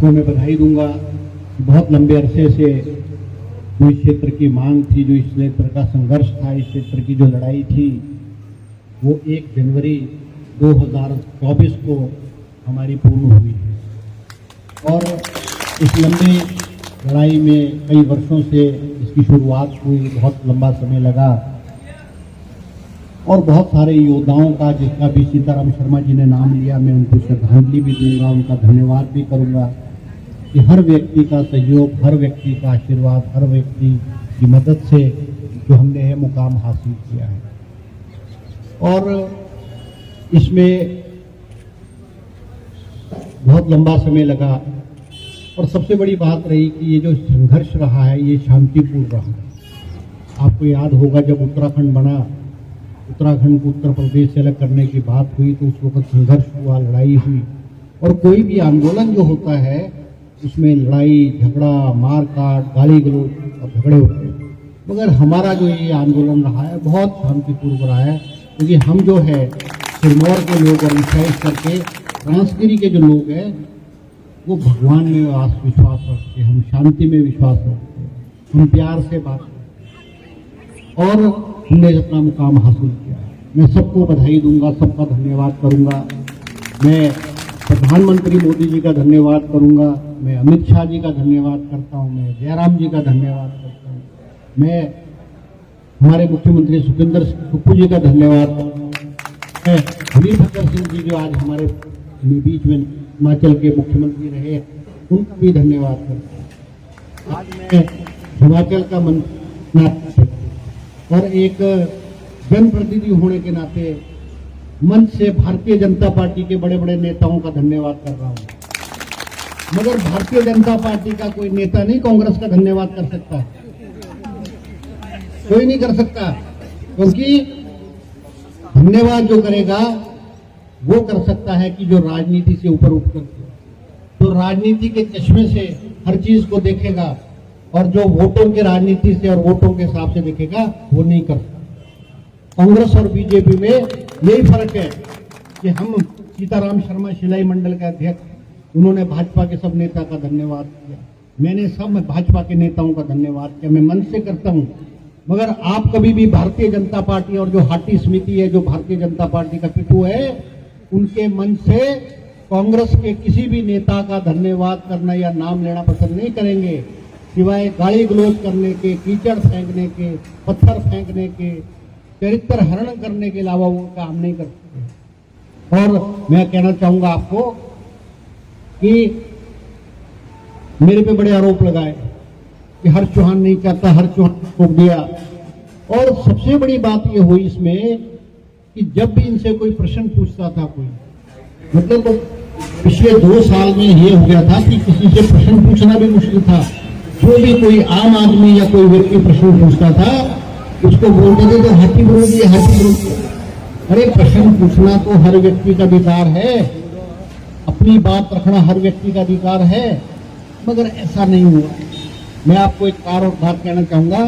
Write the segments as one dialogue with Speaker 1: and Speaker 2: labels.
Speaker 1: आपको मैं बधाई दूंगा। बहुत लंबे अरसे से जो इस क्षेत्र की मांग थी, जो इस क्षेत्र का संघर्ष था, इस क्षेत्र की जो लड़ाई थी, वो 1 जनवरी 2024 को हमारी पूर्ण हुई है। और इस लंबी लड़ाई में कई वर्षों से इसकी शुरुआत हुई, बहुत लंबा समय लगा और बहुत सारे योद्धाओं का, जिसका भी सीताराम शर्मा जी ने नाम लिया, मैं उनको श्रद्धांजलि भी दूंगा, उनका धन्यवाद भी करूंगा कि हर व्यक्ति का सहयोग, हर व्यक्ति का आशीर्वाद, हर व्यक्ति की मदद से जो हमने यह मुकाम हासिल किया है। और इसमें बहुत लंबा समय लगा और सबसे बड़ी बात रही कि ये जो संघर्ष रहा है ये शांतिपूर्ण रहा है। आपको याद होगा जब उत्तराखंड बना, उत्तराखंड को उत्तर प्रदेश से अलग करने की बात हुई तो उस वक्त संघर्ष हुआ, लड़ाई हुई। और कोई भी आंदोलन जो होता है उसमें लड़ाई झगड़ा, मार काट, गाली गलौज और झगड़े होते हैं, मगर हमारा जो ये आंदोलन रहा है बहुत शांतिपूर्ण रहा है। क्योंकि हम जो है सिरमौर के लोग और विशेष करके ट्रांसगिरी के जो लोग हैं वो भगवान में विश्वास रखते हैं, हम शांति में विश्वास रखते हैं, हम प्यार से बात करते हैं और हमने अपना मुकाम हासिल किया है। मैं सबको बधाई दूंगा, सबका धन्यवाद करूंगा। मैं प्रधानमंत्री मोदी जी का धन्यवाद करूंगा, मैं अमित शाह जी का धन्यवाद करता हूं, मैं जयराम जी का धन्यवाद करता हूं, मैं हमारे मुख्यमंत्री सुखविंदर सुक्खू जी का धन्यवाद करता हूं, मैं वीरभद्र सिंह जी जो आज हमारे बीच में हिमाचल के मुख्यमंत्री रहे उनका भी धन्यवाद करता हूं। आज मैं हिमाचल का मंत्री और एक जनप्रतिनिधि होने के नाते मंच से भारतीय जनता पार्टी के बड़े बड़े नेताओं का धन्यवाद कर रहा हूं। मगर भारतीय जनता पार्टी का कोई नेता नहीं कांग्रेस का धन्यवाद कर सकता, कोई नहीं कर सकता, क्योंकि धन्यवाद जो करेगा वो कर सकता है कि जो राजनीति से ऊपर उठ करके, जो राजनीति के चश्मे से हर चीज को देखेगा और जो वोटों के राजनीति से और वोटों के हिसाब से देखेगा वो नहीं कर सकता। कांग्रेस और बीजेपी में यही फर्क है कि हम सीताराम शर्मा शिलाई मंडल के अध्यक्ष, उन्होंने भाजपा के सब नेता का धन्यवाद किया, मैंने सब भाजपा के नेताओं का धन्यवाद किया, मैं मन से करता हूं। मगर आप कभी भी भारतीय जनता पार्टी और जो हाटी समिति है, जो भारतीय जनता पार्टी का पिट्ठू है, उनके मन से कांग्रेस के किसी भी नेता का धन्यवाद करना या नाम लेना पसंद नहीं करेंगे, सिवाय गाली गलौज करने के, कीचड़ फेंकने के, पत्थर फेंकने के, चरित्र हरण करने के अलावा वो काम नहीं कर सकते। और मैं कहना चाहूंगा आपको कि मेरे पे बड़े आरोप लगाए कि हर्ष चौहान नहीं चाहता, हर्ष चौहान को दिया। और सबसे बड़ी बात ये हुई इसमें कि जब भी इनसे कोई प्रश्न पूछता था, कोई मतलब तो पिछले 2 साल में ये हो गया था कि किसी से प्रश्न पूछना भी मुश्किल था। जो भी कोई आम आदमी या कोई व्यक्ति प्रश्न पूछता था उसको बोलते थे तो हाथी बोल दिया, हाथी बोल दिया। अरे प्रश्न पूछना तो हर व्यक्ति का अधिकार है, अपनी बात रखना हर व्यक्ति का अधिकार है, मगर ऐसा नहीं हुआ। मैं आपको एक कार और बात कहना चाहूंगा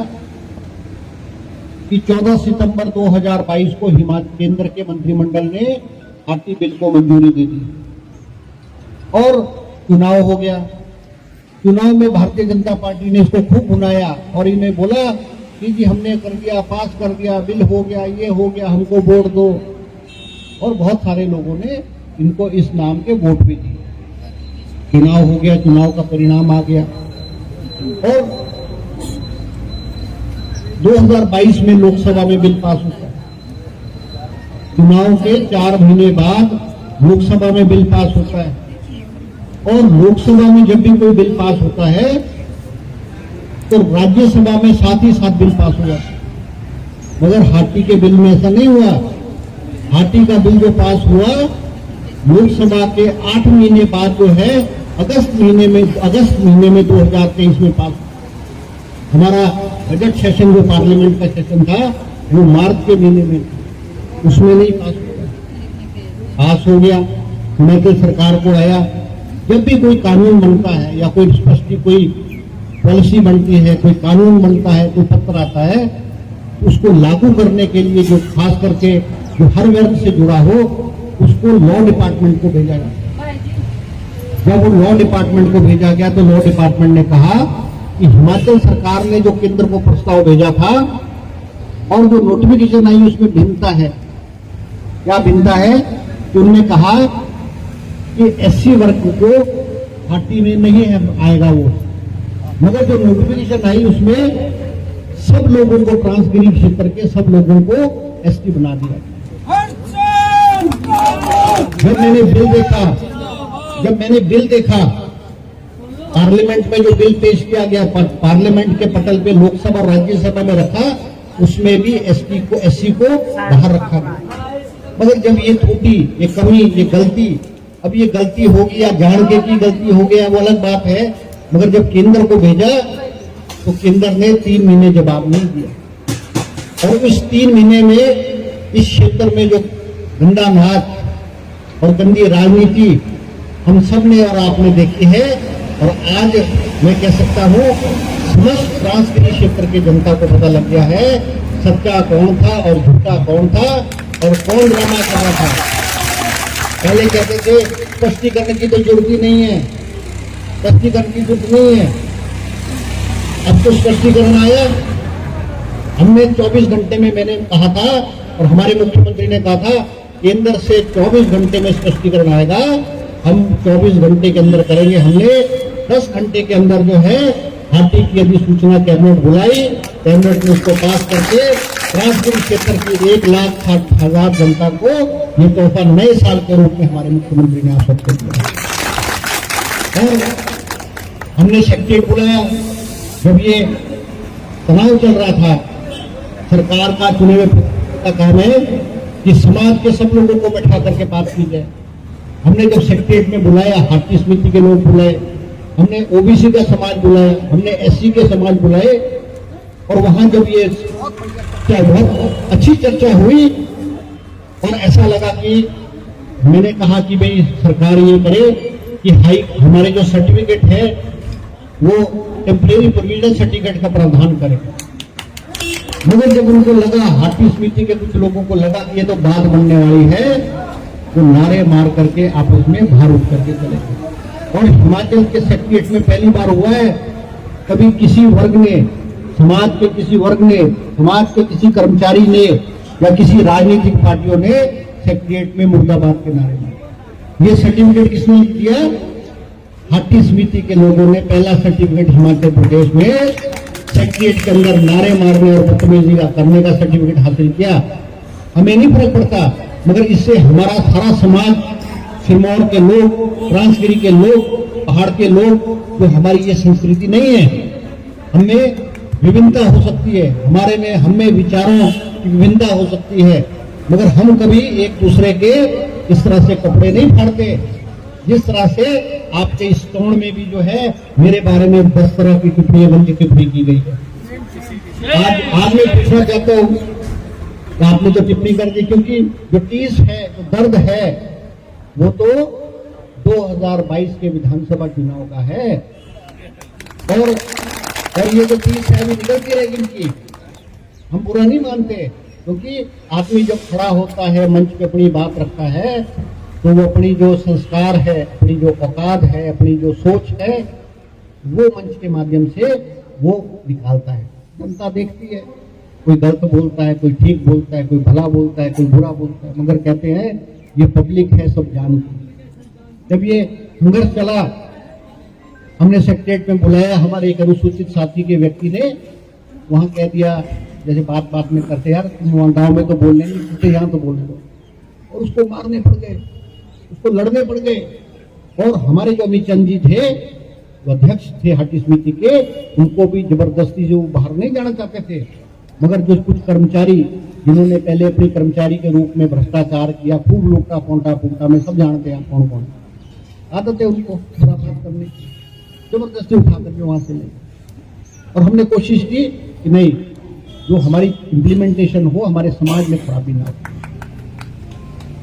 Speaker 1: कि 14 सितंबर 2022 को हिमाचल केंद्र के मंत्रिमंडल ने हाथी बिल को मंजूरी दे दी और चुनाव हो गया। चुनाव में भारतीय जनता पार्टी ने इसको खूब भुनाया और इन्हें बोला कि जी हमने कर दिया, पास कर दिया, बिल हो गया, ये हो गया, हमको वोट दो। और बहुत सारे लोगों ने इनको इस नाम के वोट भी दिए। चुनाव हो गया, चुनाव का परिणाम आ गया और 2022 में लोकसभा में बिल पास होता है। चुनाव के 4 महीने बाद लोकसभा में बिल पास होता है और लोकसभा में जब भी कोई बिल पास होता है तो राज्यसभा में साथ ही साथ बिल पास हो जाता है। मगर हाथी के बिल में ऐसा नहीं हुआ। हाथी का बिल जो पास हुआ लोकसभा के 8 महीने बाद जो है अगस्त महीने में 2023 में पास। हमारा बजट सेशन जो पार्लियामेंट का सेशन था वो मार्च के महीने में, उसमें नहीं पास हुआ, पास हो गया। हिमाचल सरकार को आया, जब भी कोई कानून बनता है या कोई स्पष्ट कोई पॉलिसी बनती है, कोई कानून बनता है, कोई पत्र आता है, उसको लागू करने के लिए जो खास करके जो हर वर्ग से जुड़ा हो उसको लॉ डिपार्टमेंट को भेजा जाता है। जब लॉ डिपार्टमेंट को भेजा गया तो लॉ डिपार्टमेंट ने कहा कि हिमाचल सरकार ने जो केंद्र को प्रस्ताव भेजा था और जो नोटिफिकेशन आई उसमें भिन्नता है। क्या भिन्नता है कि उन्होंने कहा कि एससी वर्ग को घाटी में नहीं आएगा वो, मगर जो नोटिफिकेशन आई उसमें सब लोगों को ट्रांसगिरी क्षेत्र के सब लोगों को एसटी बना दिया। जब मैंने बिल देखा पार्लियामेंट में जो बिल पेश किया गया, पार्लियामेंट के पटल पे लोकसभा और राज्यसभा में रखा, उसमें भी एससी को बाहर रखा गया। मगर जब ये त्रुटि, ये कमी, ये गलती, अब ये गलती होगी या जान के की गलती हो गया वो अलग बात है, मगर जब केंद्र को भेजा तो केंद्र ने 3 महीने जवाब नहीं दिया। और उस 3 महीने में इस क्षेत्र में जो गंदा नाच और गंदी राजनीति हम सब ने और आपने देखी है, और आज मैं कह सकता हूं समस्त ट्रांसगिरी क्षेत्र की जनता को पता लग गया है सच्चा कौन था और झूठा कौन था और कौन ड्रामा कर रहा था। पहले कहते थे स्पष्टीकरण की तो जरूरत ही नहीं है, स्पष्टीकरण की जरूरत नहीं है। अब तो स्पष्टीकरण आया। हमने 24 घंटे में, मैंने कहा था और हमारे मुख्यमंत्री ने कहा था केंद्र से 24 घंटे में स्पष्टीकरण आएगा, हम 24 घंटे के अंदर करेंगे। हमने 10 घंटे के अंदर जो है हाथी की अधिसूचना कैबिनेट बुलाई, कैबिनेट ने उसको पास करके ट्रांसगिरी क्षेत्र की 1,60,000 जनता को ये तोहफा नए साल के रूप में हमारे मुख्यमंत्री ने आप सबको दिया। और हमने सेक्रेटरीट बुलाया। जब ये तनाव चल रहा था, सरकार का चुने हुए का काम है कि समाज के सब लोगों को बैठा करके बात की जाए। हमने जब सेक्रेटरीट में बुलाया, हाथी समिति के लोग बुलाए, हमने ओबीसी का समाज बुलाया, हमने एससी के समाज बुलाए, और वहां जब ये बहुत अच्छी चर्चा हुई और ऐसा लगा कि मैंने कहा कि भाई सरकार ये करे कि हमारे जो सर्टिफिकेट है वो टेम्परेरी प्रोविजनल सर्टिफिकेट का प्रावधान करे। मगर जब उनको लगा, हाथी समिति के कुछ लोगों को लगा कि ये तो बात बनने वाली है, तो नारे मार करके आपस में बाहर उठ करके चले गए। और हिमाचल के सेक्रेटरीट में पहली बार हुआ है कभी किसी वर्ग ने, समाज के किसी वर्ग ने, समाज के किसी कर्मचारी ने या किसी राजनीतिक पार्टियों ने सेक्रेटरीट में मुर्दाबाद के नारे मारे। ये सर्टिफिकेट किसने दिया? हाथी समिति के लोगों ने पहला सर्टिफिकेट हिमाचल प्रदेश में सेक्रेटरीट के अंदर नारे मारने और बदतमीजी का करने का सर्टिफिकेट हासिल किया। हमें नहीं फर्क पड़ता, मगर इससे हमारा सारा समाज, सिरमौर के लोग, ट्रांसगिरी के लोग, पहाड़ के लोग, जो हमारी ये संस्कृति नहीं है, हमें विभिन्नता हो सकती है, हमारे में हमें विचारों की विभिन्नता हो सकती है, मगर हम कभी एक दूसरे के इस तरह से कपड़े नहीं फाड़ते जिस तरह से आपके इस टोन में भी जो है मेरे बारे में 10 तरह की टिप्पणियां गंदी टिप्पणी की गई है। आज मैं पूछना चाहता हूं, आपने जो टिप्पणी कर दी, क्योंकि जो टीस है, जो दर्द है, वो तो 2022 के विधानसभा चुनाव का है, और ये जो टीस है वो निकलती रहेगी इनकी। हम बुरा नहीं मानते, क्योंकि आदमी जब खड़ा होता है, मंच पे अपनी बात रखता है, तो वो अपनी जो संस्कार है, अपनी जो औकात है, अपनी जो सोच है, वो मंच के माध्यम से वो निकालता है। जनता देखती है, कोई गलत बोलता है, कोई ठीक बोलता है, कोई भला बोलता है, कोई बुरा बोलता है, मगर कहते हैं ये पब्लिक है, सब जानती। जब ये संघर्ष चला, हमने सेक्रेटरीट में बुलाया, हमारे एक अनुसूचित साथी के व्यक्ति ने वहां कह दिया, जैसे बात बात में करते, यार तुम गाँव में तो बोलने नहीं, तुझे यहाँ तो बोलने दो, और उसको मारने पड़ गए, उसको लड़ने पड़ गए। और हमारे जो अमित चंद जी थे, वो अध्यक्ष थे हाथी समिति के, उनको भी जबरदस्ती जो बाहर नहीं जाना चाहते थे, मगर जो कुछ कर्मचारी जिन्होंने पहले अपने कर्मचारी के रूप में भ्रष्टाचार किया, खूब लूटा पोंटा फूटा, में सब जानते हैं कौन कौन आदत है उनको खराब करने की, जबरदस्ती उठा करके वहां से ले। और हमने कोशिश की कि नहीं, जो हमारी इम्प्लीमेंटेशन हो, हमारे समाज में खराबी ना हो।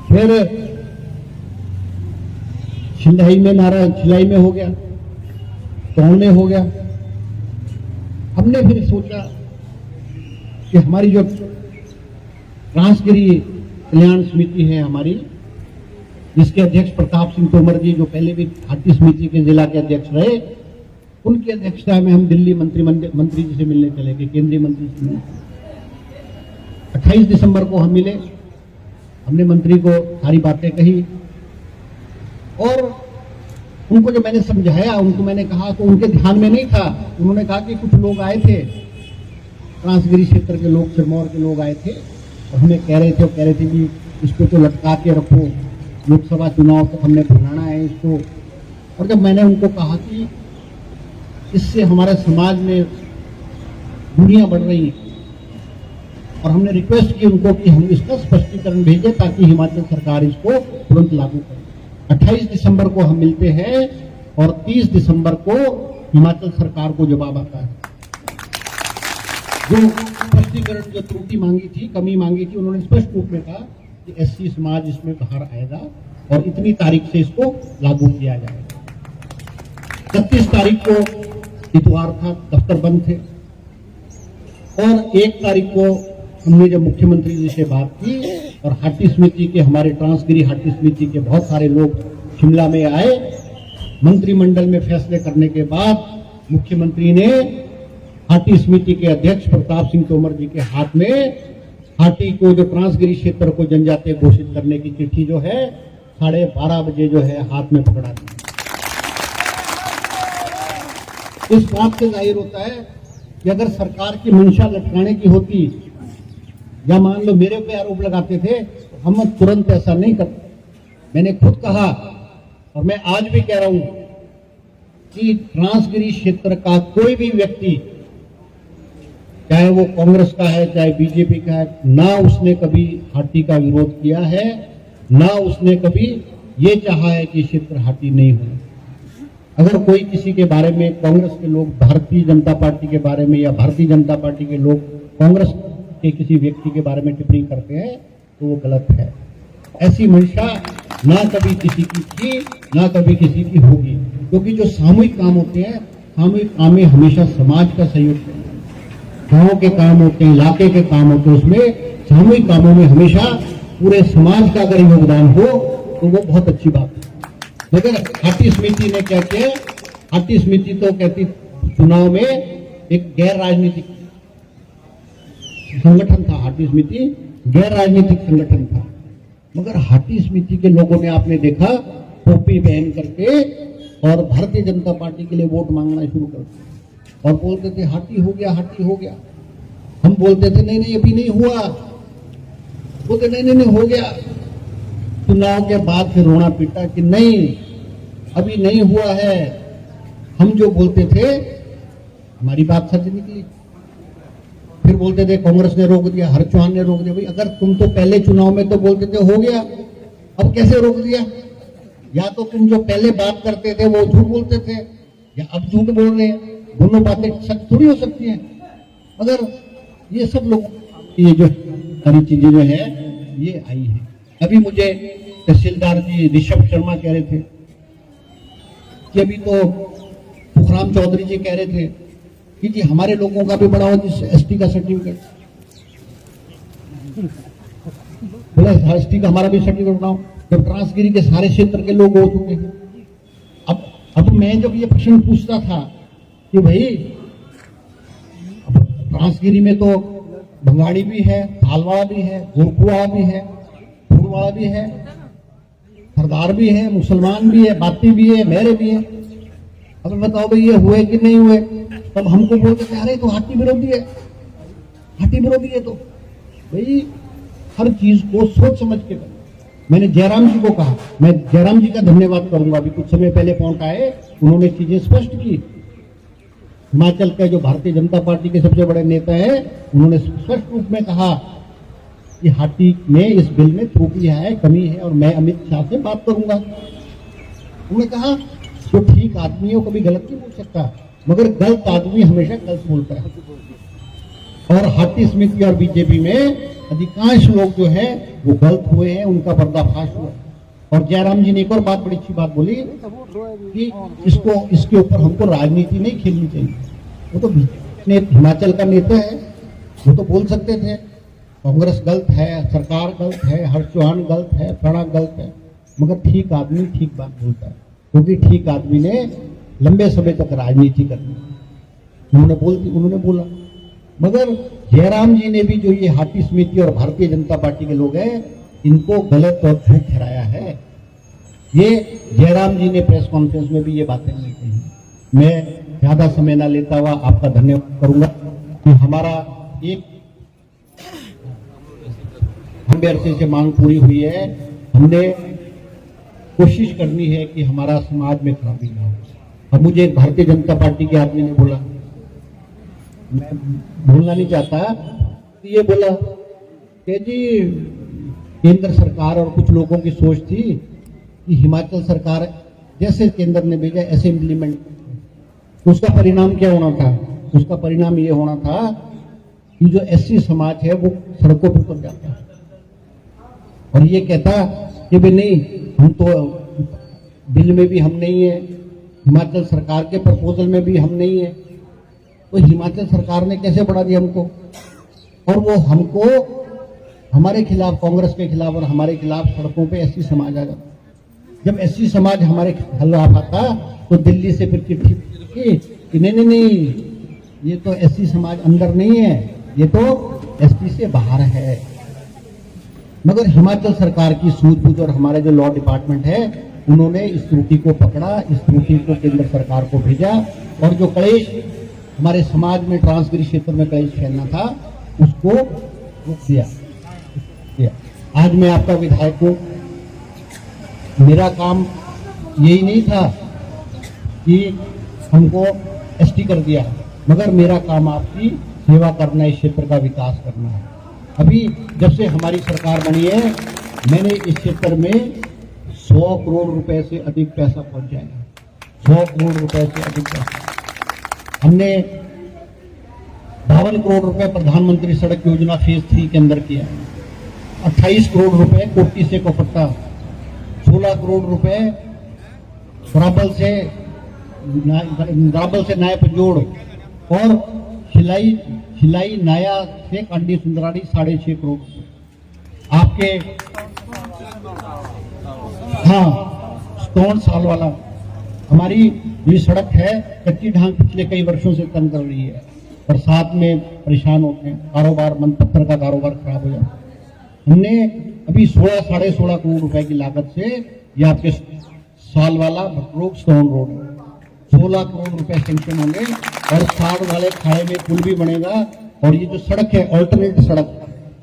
Speaker 1: फिर छिलाई में हो गया, तौल में हो गया। हमने फिर सोचा कि हमारी जो ट्रांसगिरी कल्याण समिति है हमारी, जिसके अध्यक्ष प्रताप सिंह तोमर जी, जो पहले भी हाटी समिति के जिला के अध्यक्ष रहे, उनकी अध्यक्षता में हम दिल्ली मंत्री जी से मिलने चले गए, केंद्रीय मंत्री से मिलने। 28 दिसंबर को हम मिले, हमने मंत्री को सारी बातें कही और उनको जो मैंने समझाया, उनको मैंने कहा तो उनके ध्यान में नहीं था। उन्होंने कहा कि कुछ लोग आए थे, ट्रांसगिरी क्षेत्र के लोग, सिरमौर के लोग आए थे और हमें कह रहे थे कि इसको तो लटका के रखो, लोकसभा चुनाव तक हमने बनाना है इसको। और जब मैंने उनको कहा कि इससे हमारे समाज में दूरियां बढ़ रही हैं और हमने रिक्वेस्ट की उनको कि हम इसका स्पष्टीकरण भेजें ताकि हिमाचल सरकार इसको तुरंत लागू करे। 28 दिसंबर को हम मिलते हैं और 30 दिसंबर को हिमाचल सरकार को जवाब आता है। जो स्पष्टीकरण, जो त्रुटि मांगी थी, कमी मांगी थी, उन्होंने स्पष्ट रूप में कहा कि एससी समाज इसमें बाहर आएगा और इतनी तारीख से इसको लागू किया जाएगा। 31 तारीख को इतवार था, दफ्तर बंद थे और 1 तारीख को हमने जब मुख्यमंत्री जी से बात की और हाटी समिति के, हमारे ट्रांसगिरी हाटी समिति के बहुत सारे लोग शिमला में आए, मंत्रिमंडल में फैसले करने के बाद मुख्यमंत्री ने हाटी समिति के अध्यक्ष प्रताप सिंह तोमर जी के हाथ में हाटी को, जो ट्रांसगिरी क्षेत्र को जनजातीय घोषित करने की चिट्ठी जो है 12:30 बजे जो है हाथ में पकड़ा दी। इस बात से जाहिर होता है कि अगर सरकार की मंशा लटकाने की होती या मान लो मेरे पे आरोप लगाते थे, तो हम तुरंत ऐसा नहीं करते। मैंने खुद कहा और मैं आज भी कह रहा हूं कि ट्रांसगिरी क्षेत्र का कोई भी व्यक्ति, चाहे वो कांग्रेस का है चाहे बीजेपी का है, ना उसने कभी हाटी का विरोध किया है, ना उसने कभी ये चाहा है कि क्षेत्र हाटी नहीं हो। अगर कोई किसी के बारे में, कांग्रेस के लोग भारतीय जनता पार्टी के बारे में या भारतीय जनता पार्टी के लोग कांग्रेस के किसी व्यक्ति के बारे में टिप्पणी करते हैं तो वो गलत है। ऐसी मंशा ना कभी किसी की थी, ना कभी किसी की होगी, क्योंकि जो सामूहिक काम होते हैं, सामूहिक काम में हमेशा समाज का सहयोग है। गांव के काम होते हैं, इलाके के काम होते हैं, उसमें सामूहिक कामों में हमेशा पूरे समाज का अगर योगदान हो तो वो बहुत अच्छी बात है। लेकिन हाटी समिति ने क्या किया, हाटी समिति तो कहती चुनाव में एक गैर राजनीतिक संगठन था, हाटी समिति गैर राजनीतिक संगठन था, मगर हाटी समिति के लोगों ने, आपने देखा, टोपी पहन करके और भारतीय जनता पार्टी के लिए वोट मांगना शुरू कर दिया और बोलते थे हाटी हो गया, हाटी हो गया। हम बोलते थे नहीं नहीं अभी नहीं हुआ, बोलते नहीं हो गया। चुनाव के बाद फिर रोना पीटा कि नहीं अभी नहीं हुआ है। हम जो बोलते थे हमारी बात सच निकली। फिर बोलते थे कांग्रेस ने रोक दिया, हर चौहान ने रोक दिया। भाई अगर तुम तो पहले चुनाव में तो बोलते थे हो गया, अब कैसे रोक दिया? या तो तुम जो पहले बात करते थे वो झूठ बोलते थे या अब झूठ बोल रहे हैं, दोनों बातें सच थोड़ी हो सकती हैं। अगर ये सब लोग, ये जो सारी चीजें जो है ये आई है। अभी मुझे तहसीलदार जी ऋषभ शर्मा कह रहे थे कि अभी तो सुखराम चौधरी जी कह रहे थे कि जी हमारे लोगों का भी बढ़ाओ, जिस एसटी का सर्टिफिकेट, बोला एसटी का हमारा भी सर्टिफिकेट बनाओ, जब ट्रांसगिरी के सारे क्षेत्र के लोग हो चुके हैं। अब मैं जब ये प्रश्न पूछता था कि भाई ट्रांसगिरी में तो भंगाड़ी भी है, थालवाड़ा भी है, गोरखुआ भी है, फूलवाड़ा भी है, सरदार भी है, मुसलमान भी है, बाती भी है, मेरे भी है। अब बताओ भाई ये हुए कि नहीं हुए? तब हमको बोलते थे अरे तो हाटी विरोधी है, हाटी विरोधी है। तो भाई हर चीज को सोच समझ के करो। मैंने जयराम जी को कहा, मैं जयराम जी का धन्यवाद करूंगा। अभी कुछ समय पहले पहुंच आए, उन्होंने चीजें स्पष्ट की। हिमाचल के जो भारतीय जनता पार्टी के सबसे बड़े नेता हैं, उन्होंने स्पष्ट रूप में कहा कि हाटी में इस बिल में त्रुटि है, कमी है, और मैं अमित शाह से बात करूंगा। उन्होंने कहा जो ठीक आदमी है वो कभी गलत नहीं बोल सकता, मगर गलत आदमी हमेशा गलत बोलता है। और हाटी समिति और बीजेपी में अधिकांश लोग जो है वो गलत हुए हैं, उनका पर्दाफाश हुआ। और जयराम जी ने एक और बात, बड़ी अच्छी बात बोली कि इसके ऊपर हमको राजनीति नहीं खेलनी चाहिए। वो तो हिमाचल का नेता है, वो तो बोल सकते थे कांग्रेस गलत है, सरकार गलत है, हर्ष चौहान गलत है, प्रणब गलत है, मगर ठीक आदमी ठीक बात बोलता है, क्योंकि ठीक आदमी ने लंबे समय तक राजनीति करनी, उन्होंने बोला। मगर जयराम जी ने भी जो ये हाथी समिति और भारतीय जनता पार्टी के लोग हैं, इनको गलत और झूठ ठहराया है। ये जयराम जी ने प्रेस कॉन्फ्रेंस में भी ये बातें नहीं कही। मैं ज्यादा समय ना लेता हुआ आपका धन्यवाद करूंगा कि हमारा एक लंबे अरसे से मांग पूरी हुई है। हमने कोशिश करनी है कि हमारा समाज में खराबी ना हो। अब मुझे भारतीय जनता पार्टी के आदमी ने बोला, मैं भूलना नहीं चाहता, ये बोला कि जी केंद्र सरकार और कुछ लोगों की सोच थी कि हिमाचल सरकार जैसे केंद्र ने भेजा ऐसे इम्प्लीमेंट, उसका परिणाम क्या होना था? उसका परिणाम ये होना था कि जो एससी समाज है वो सड़कों पर उतर जाता और ये कहता कि भाई नहीं, हम तो बिल में भी हम नहीं है, हिमाचल सरकार के प्रपोजल में भी हम नहीं है, तो हिमाचल सरकार ने कैसे बढ़ा दिया हमको? और वो हमको हमारे खिलाफ, कांग्रेस के खिलाफ और हमारे खिलाफ सड़कों पे एससी समाज आ जाता। जब एससी समाज हमारे खिलाफ आता तो दिल्ली से फिर चिट्ठी कि नहीं, ये तो एससी समाज अंदर नहीं है, ये तो एसटी से बाहर है। मगर हिमाचल सरकार की सूझबूझ और हमारे जो लॉ डिपार्टमेंट है, उन्होंने इस त्रुटि को पकड़ा, इस त्रुटि को केंद्र सरकार को भेजा और जो कलेश हमारे समाज में ट्रांसगिरी क्षेत्र में कलेश फैलना था उसको रोक दिया। आज मैं आपका विधायक हूं, मेरा काम यही नहीं था कि हमको एसटी कर दिया, मगर मेरा काम आपकी सेवा करना, इस क्षेत्र का विकास करना है। अभी जब से हमारी सरकार बनी है, मैंने इस क्षेत्र में 100 करोड़ रुपए से अधिक पैसा पहुंचाया है। 100 करोड़ रुपए से अधिक पैसा हमने 52 करोड़ रुपए प्रधानमंत्री सड़क योजना फेज 3 के अंदर किया, 28 करोड़ रुपए कोटी से कोपट्टा, 16 करोड़ रुपए राबल से नाया पंजोड़ और शिलाई नाया से कांडी सुंदराड़ी 6.5 करोड़। आपके स्टोन साल वाला हमारी ये सड़क है, कच्ची ढांक पिछले कई वर्षों से तंग कर रही है, बरसात में परेशान होते हैं, कारोबार पत्थर का कारोबार खराब हो जाता है। हमने अभी 16.5 करोड़ रुपए की लागत से ये आपके साल वाला भटरोग स्टोन रोड 16 करोड़ रुपए सेंक्शन होंगे और साड़ वाले खाए में पुल भी बनेगा। और ये जो सड़क है ऑल्टरनेट सड़क,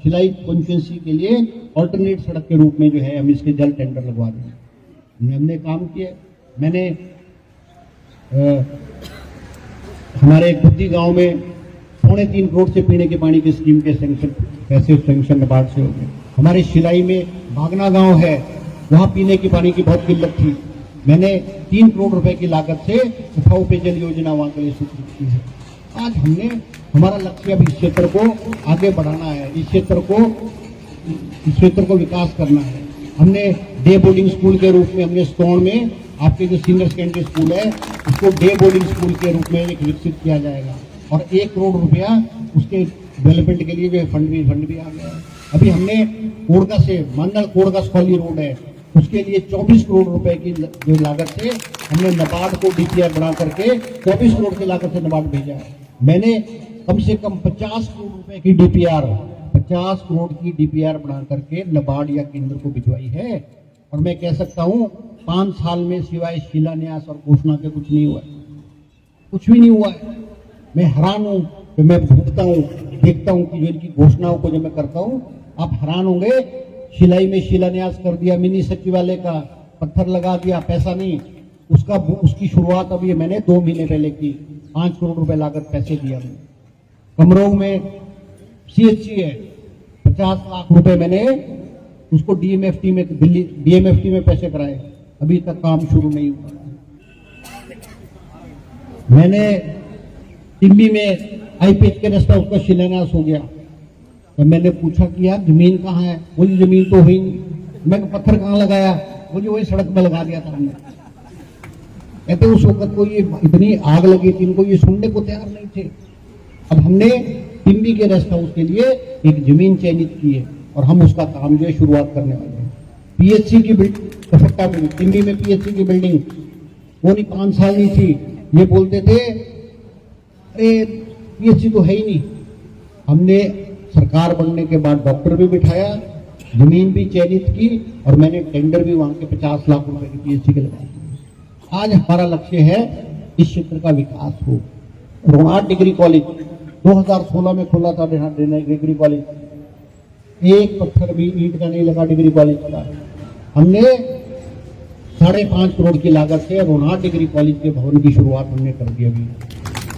Speaker 1: शिलाई कॉन्स्टिट्यूएंसी के लिए ऑल्टरनेट सड़क के रूप में जो है हम इसके जल्द टेंडर लगवा देंगे। हमने काम किया। मैंने हमारे गुद्दी गांव में 3.25 करोड़ से पीने के पानी की स्कीम के पैसे सेंक्शन नाबार्ड से हो गए। हमारे शिलाई में बागना गांव है, वहां पीने के पानी की बहुत किल्लत थी, मैंने 3 करोड़ रुपए की लागत से उठाऊ पेयजल योजना वहां के लिए स्वीकृत की है। आज हमने हमारा लक्ष्य अब इस क्षेत्र को आगे बढ़ाना है, इस क्षेत्र को विकास करना है। हमने डे बोर्डिंग स्कूल के रूप में हमने स्टोन में आपके जो सीनियर सेकेंडरी स्कूल है उसको डे बोर्डिंग स्कूल के रूप में एक विकसित किया जाएगा और 1 करोड़ रुपया उसके डेवलपमेंट के लिए जो फंड भी आ गया है। अभी हमने कोड़गा से मांडल कोड़गा स्कॉली रोड है, उसके लिए 24 करोड़ रुपए की जो लागत से हमने नाबार्ड को डीपीआर बना करके 24 करोड़ की लागत से नाबार्ड भेजा है। मैंने कम से कम 50 करोड़ रुपए की डीपीआर 50 करोड़ की डीपीआर बना करके नाबार्ड या केंद्र को भिजवाई है। और मैं कह सकता हूं 5 साल में सिवाय शिलान्यास और घोषणा के कुछ नहीं हुआ है, कुछ भी नहीं हुआ है। मैं हैरान हूं कि मैं भूखता हूं, देखता हूं कि जो इनकी घोषणाओं को जब मैं करता हूं आप हैरान होंगे। शिलाई में शिलान्यास कर दिया, मिनी सचिवालय का पत्थर लगा दिया, पैसा नहीं, उसकी शुरुआत अभी मैंने 2 महीने पहले की, 5 करोड़ रुपए लागत पैसे दिया मैंने। कमरों में सीएचसी है, 50 लाख रुपए मैंने उसको डीएमएफटी में दिल्ली डीएमएफटी में पैसे कराए, अभी तक काम शुरू नहीं हुआ। मैंने टिम्बी में आईपीएच के रास्ता उसका शिलान्यास हो गया, तो मैंने पूछा कि यार जमीन कहाँ है, बोली जमीन तो हुई नहीं। मैं पत्थर कहाँ लगाया, बोली वही सड़क में लगा दिया था हमने। कहते उस वक्त को ये इतनी आग लगी थी, इनको ये सुनने को तैयार नहीं थे। अब हमने टिम्बी के रेस्ट हाउस के लिए एक जमीन चयनित की है और हम उसका काम जो है शुरुआत करने वाले हैं। पीएचसी की बिल्डिंग, टिम्बी में पीएचसी की बिल्डिंग वो नहीं 5 साल नहीं थी। ये बोलते थे अरे पीएचसी तो है ही नहीं। हमने सरकार बनने के बाद डॉक्टर भी बिठाया, जमीन भी चयनित की और मैंने टेंडर भी वहां के 50 लाख रुपए की पीएचसी के लगाए। आज हमारा लक्ष्य है इस क्षेत्र का विकास हो। रोनाट डिग्री कॉलेज 2016 में खोला था, डिग्री कॉलेज, एक पत्थर भी ईंट का नहीं लगा डिग्री कॉलेज का। हमने 5.5 करोड़ की लागत से रोनाट डिग्री कॉलेज के भवन की शुरुआत हमने कर दी अभी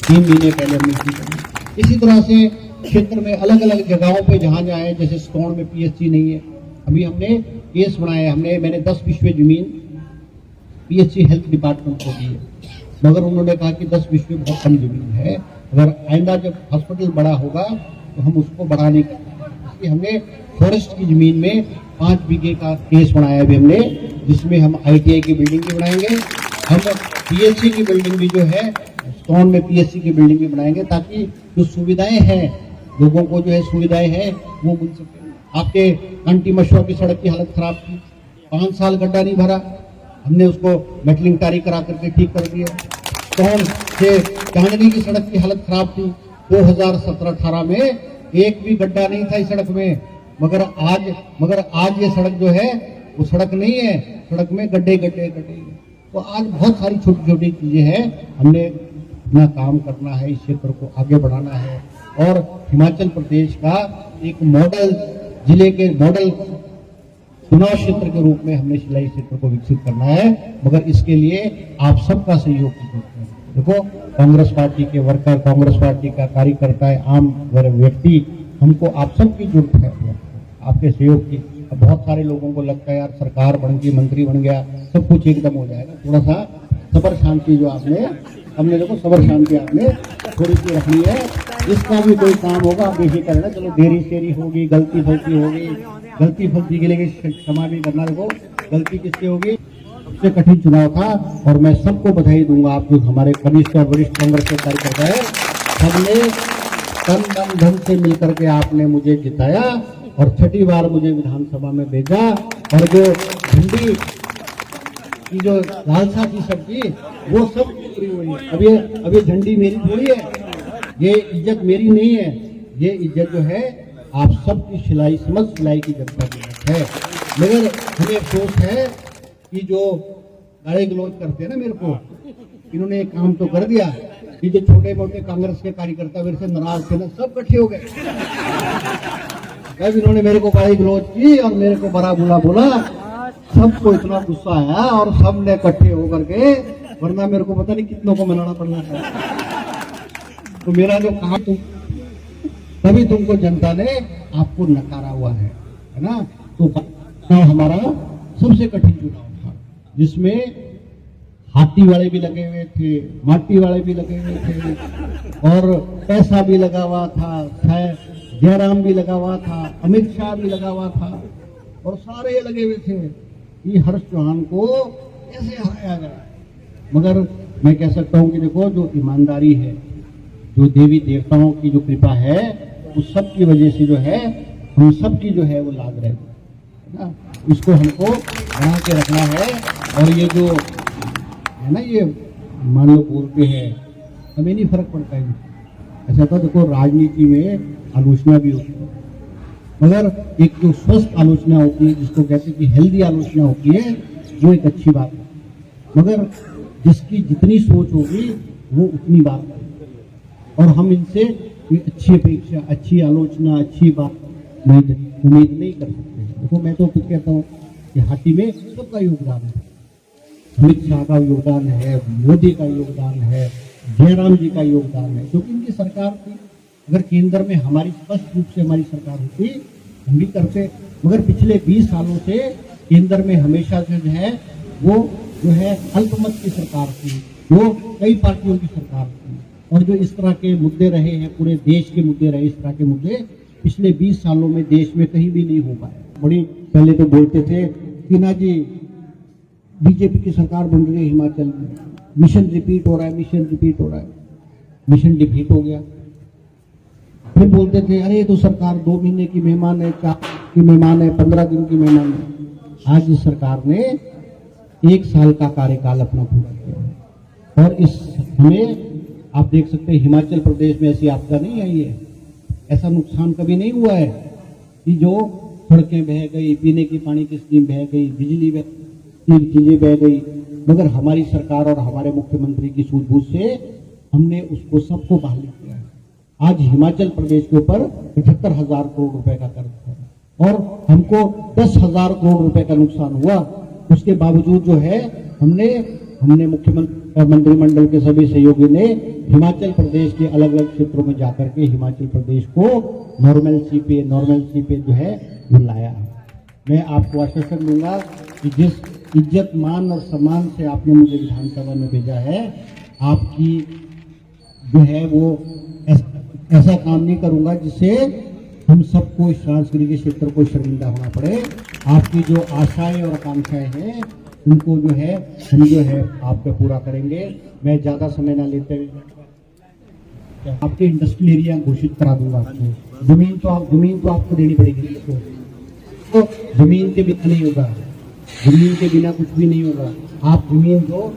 Speaker 1: 3 महीने पहले हमने की। इसी तरह से क्षेत्र में अलग अलग जगहों पे जहां जाए, जैसे स्टोन में पीएचसी नहीं है, अभी हमने केस बनाया, मैंने 10 विश्व जमीन पीएचसी हेल्थ डिपार्टमेंट को दी है, मगर उन्होंने कहा कि 10 विश्व बहुत कम जमीन है, अगर आइंदा जब हॉस्पिटल बड़ा होगा तो हम उसको बढ़ाने की, हमने फॉरेस्ट की जमीन में 5 बीघे का केस बनाया अभी हमने, जिसमें हम आईटीआई की बिल्डिंग भी बनाएंगे, हम पीएचसी की बिल्डिंग भी जो है स्टोन में पीएचसी की बिल्डिंग भी बनाएंगे, ताकि जो सुविधाएं हैं लोगों को जो है सुविधाएं हैं वो मिल सके। आपके कंटी मशुआ की सड़क की हालत खराब थी, 5 साल गड्ढा नहीं भरा, हमने उसको मेटलिंग टारी करा करके ठीक कर दिया। स्टोन से चांदनी की सड़क की हालत खराब थी, 2017-18 में एक भी गड्ढा नहीं था इस सड़क में, मगर आज ये सड़क जो है वो सड़क नहीं है, सड़क में गड्ढे गड्ढे गड्ढे। तो आज बहुत सारी छोटी छोटी चीजें हैं, हमने अपना काम करना है, इस क्षेत्र को आगे बढ़ाना है और हिमाचल प्रदेश का एक मॉडल जिले के मॉडल चुनाव क्षेत्र के रूप में हमने सिलाई क्षेत्र को विकसित करना है, मगर इसके लिए आप सबका सहयोग की जरूरत है। देखो, कांग्रेस पार्टी के वर्कर, कांग्रेस पार्टी का कार्यकर्ता, आम व्यक्ति, हमको आप सबकी जरूरत है, आपके सहयोग की। अब बहुत सारे लोगों को लगता है यार सरकार बन गई, मंत्री बन गया, सब कुछ एकदम हो जाएगा। थोड़ा सा सबर शांति जो हमने देखो सबर शांति आपने थोड़ी सी रखनी है। इसका भी कोई काम होगा आप बेफिक्र रहना, चलो देरी शेरी होगी, गलती फलती होगी, गलती फलती के लिए क्षमा भी करना। देखो गलती किससे होगी, सबसे कठिन चुनाव था और मैं सबको बधाई दूंगा, आप जो हमारे कनिष्ठ और वरिष्ठ कांग्रेस के कार्यकर्ता है, सबने तन मन धन से मिलकर के आपने मुझे जिताया और 6ठी बार मुझे विधानसभा में भेजा। और जो झंडी की जो लालसा थी सबकी, वो सब पूरी हुई। अब ये झंडी मेरी थोड़ी है, ये इज्जत मेरी नहीं है, ये इज्जत जो है आप सबकी सिलाई, समस्त सिलाई की जनता की है। मगर हमें अफसोस है कि जो गाली गलौज करते हैं ना मेरे को, इन्होंने एक काम तो कर दिया कि जो छोटे मोटे कांग्रेस के कार्यकर्ता मेरे से नाराज थे ना, सब इकट्ठे हो गए। जब इन्होंने मेरे को गाली गलौज की और मेरे को बड़ा बुरा बोला, सबको इतना गुस्सा आया और सब ने इकट्ठे होकर के, वरना मेरे को पता नहीं कितनों को मनाना पड़ना था। तो मेरा जो कहा तभी तुमको जनता ने आपको नकारा हुआ है ना। तो हमारा सबसे कठिन चुनाव था, जिसमें हाथी वाले भी लगे हुए थे, माटी वाले भी लगे हुए थे और पैसा भी लगा हुआ था, जयराम भी लगा हुआ था, अमित शाह भी लगा हुआ था और सारे लगे हुए थे कि हर्ष चौहान को कैसे हराया जाए। मगर मैं कह सकता हूं कि देखो, जो ईमानदारी है, जो देवी देवताओं की जो कृपा है, उस सब की वजह से जो है हम सब की जो है वो लाग रहे है ना, इसको हमको बना के रखना है। और ये जो है ना, ये मान लो बोलते हैं, हमें नहीं फर्क पड़ता है। ऐसा तो देखो राजनीति में आलोचना भी होती है, मगर एक जो स्वस्थ आलोचना होती है, जिसको कहते हैं कि हेल्दी आलोचना होती है, वो एक अच्छी बात है। मगर जिसकी जितनी सोच होगी वो उतनी बात है, और हम इनसे अच्छी अपेक्षा, अच्छी आलोचना, अच्छी बात उम्मीद नहीं कर सकते। देखो मैं तो खुद कहता हूँ कि हाथी में सबका योगदान है, अमित शाह का योगदान है, मोदी का योगदान है, जयराम जी का योगदान है, क्योंकि इनकी सरकार थी। अगर केंद्र में हमारी स्पष्ट रूप से हमारी सरकार होती, हम भी करते, मगर पिछले 20 सालों से केंद्र में हमेशा जो है वो जो है अल्पमत की सरकार थी, वो कई पार्टियों की सरकार थी, और जो इस तरह के मुद्दे रहे हैं, पूरे देश के मुद्दे रहे, इस तरह के मुद्दे पिछले 20 सालों में देश में कहीं भी नहीं हो पाए। बड़ी पहले तो बोलते थे कि ना जी बीजेपी की सरकार बन रही है हिमाचल में, मिशन रिपीट हो रहा है, मिशन रिपीट हो रहा है, मिशन डिफीट हो गया। फिर बोलते थे अरे ये तो सरकार 2 महीने की मेहमान है, 4 की मेहमान है, 15 दिन की मेहमान है। आज इस सरकार ने 1 साल का कार्यकाल अपना पूरा किया है। और इस हमें आप देख सकते हैं हिमाचल प्रदेश में ऐसी आपदा नहीं आई है, ऐसा नुकसान कभी नहीं हुआ है कि जो सड़कें बह गई, पीने की पानी की स्कीम बह गई, बिजली बह, चीजें बह गई, मगर हमारी सरकार और हमारे मुख्यमंत्री की सूझबूझ से हमने उसको सबको बहाल किया है। आज हिमाचल प्रदेश के ऊपर 75,000 करोड़ रुपए का कर्ज है और हमको 10,000 करोड़ रुपए का नुकसान हुआ। उसके बावजूद जो है हमने मुख्यमंत्री मंत्रिमंडल के सभी सहयोगी ने हिमाचल प्रदेश के अलग अलग क्षेत्रों में जाकर के हिमाचल प्रदेश को नॉर्मलसी पे जो है बुलाया। मैं आपको आश्वासन दूंगा कि जिस इज्जत मान और सम्मान से आपने मुझे विधानसभा में भेजा है, आपकी जो है वो ऐसा काम नहीं करूंगा जिससे हम सबको इस राजगिरी के क्षेत्र को शर्मिंदा होना पड़े। आपकी जो आशाएं और आकांक्षाएं हैं उनको जो है हम जो है आप पे पूरा करेंगे। मैं ज्यादा समय ना लेते हुए आपके इंडस्ट्रियल एरिया घोषित करा दूंगा। आपको जमीन तो आपको देनी पड़ेगी, तो जमीन के बिना नहीं होगा, जमीन के बिना कुछ भी नहीं होगा। आप जमीन दो,